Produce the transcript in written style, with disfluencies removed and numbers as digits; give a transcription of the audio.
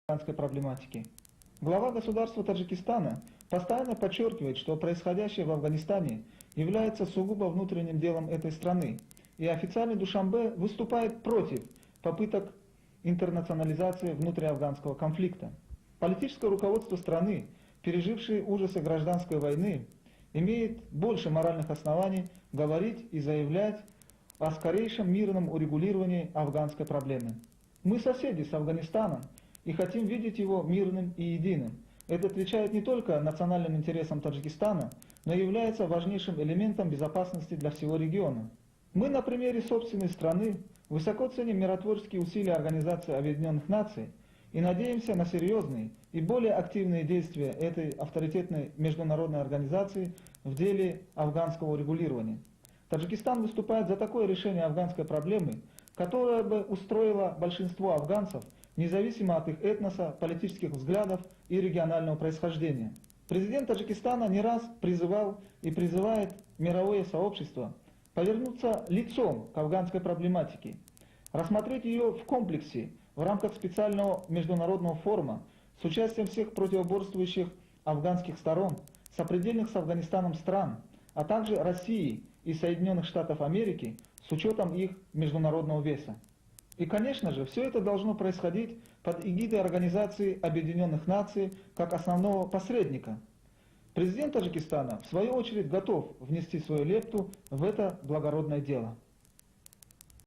афганской проблематики. Глава государства Таджикистана постоянно подчеркивает, что происходящее в Афганистане является сугубо внутренним делом этой страны, и официальный Душанбе выступает против попыток интернационализации внутриафганского конфликта. Политическое руководство страны, пережившее ужасы гражданской войны, имеет больше моральных оснований говорить и заявлять о скорейшем мирном урегулировании афганской проблемы. Мы соседи с Афганистаном и хотим видеть его мирным и единым. Это отвечает не только национальным интересам Таджикистана, но и является важнейшим элементом безопасности для всего региона. Мы на примере собственной страны высоко ценим миротворческие усилия Организации Объединенных Наций и надеемся на серьезные и более активные действия этой авторитетной международной организации в деле афганского урегулирования. Таджикистан выступает за такое решение афганской проблемы, которое бы устроило большинство афганцев, независимо от их этноса, политических взглядов и регионального происхождения. Президент Таджикистана не раз призывал и призывает мировое сообщество повернуться лицом к афганской проблематике, рассмотреть ее в комплексе в рамках специального международного форума с участием всех противоборствующих афганских сторон, сопредельных с Афганистаном стран, а также России и Соединенных Штатов Америки с учетом их международного веса. И, конечно же, все это должно происходить под эгидой Организации Объединенных Наций как основного посредника. Президент Таджикистана, в свою очередь, готов внести свою лепту в это благородное дело.